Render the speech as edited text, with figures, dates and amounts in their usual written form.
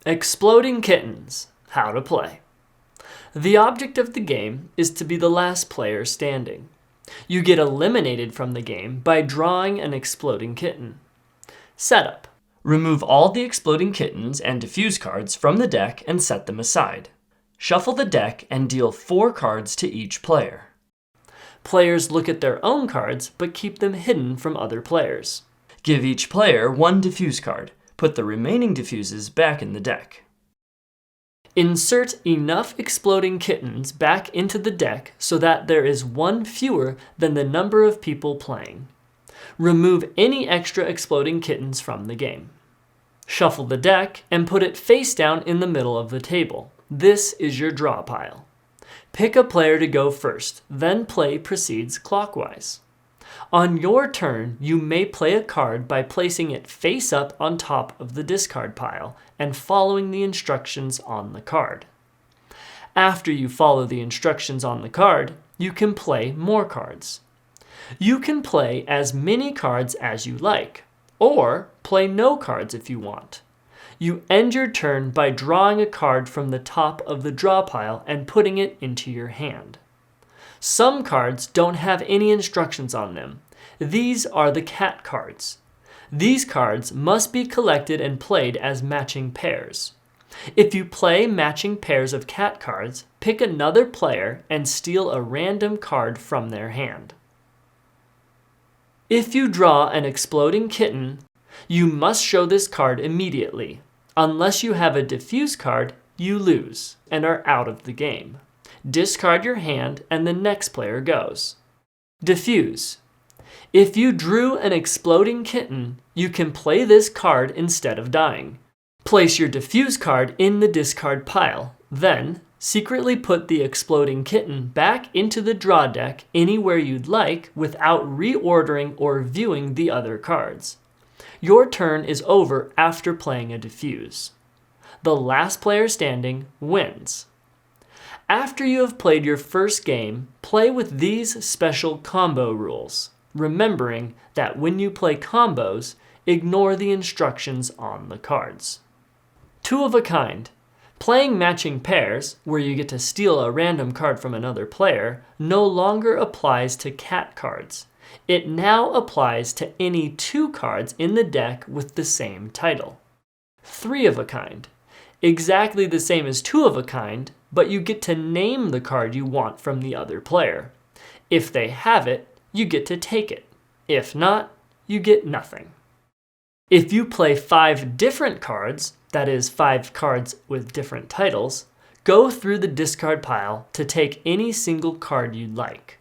Exploding Kittens. How to play. The object of the game is to be the last player standing. You get eliminated from the game by drawing an exploding kitten. Setup. Remove all the exploding kittens and diffuse cards from the deck and set them aside. Shuffle the deck and deal 4 cards to each player. Players look at their own cards but keep them hidden from other players. Give each player 1 diffuse card. Put the remaining diffuses back in the deck. Insert enough exploding kittens back into the deck so that there is 1 fewer than the number of people playing. Remove any extra exploding kittens from the game. Shuffle the deck and put it face down in the middle of the table. This is your draw pile. Pick a player to go first, then play proceeds clockwise. On your turn, you may play a card by placing it face up on top of the discard pile and following the instructions on the card. After you follow the instructions on the card, you can play more cards. You can play as many cards as you like, or play no cards if you want. You end your turn by drawing a card from the top of the draw pile and putting it into your hand. Some cards don't have any instructions on them. These are the cat cards. These cards must be collected and played as matching pairs. If you play matching pairs of cat cards, pick another player and steal a random card from their hand. If you draw an exploding kitten, you must show this card immediately. Unless you have a diffuse card, you lose and are out of the game. Discard your hand and the next player goes. Diffuse. If you drew an exploding kitten, you can play this card instead of dying. Place your diffuse card in the discard pile, then secretly put the exploding kitten back into the draw deck anywhere you'd like without reordering or viewing the other cards. Your turn is over after playing a diffuse. The last player standing wins. After you have played your first game, play with these special combo rules, remembering that when you play combos, ignore the instructions on the cards. 2 of a kind. Playing matching pairs, where you get to steal a random card from another player, no longer applies to cat cards. It now applies to any 2 cards in the deck with the same title. 3 of a kind. Exactly the same as 2 of a kind, but you get to name the card you want from the other player. If they have it, you get to take it. If not, you get nothing. If you play 5 different cards, that is 5 cards with different titles, go through the discard pile to take any single card you'd like.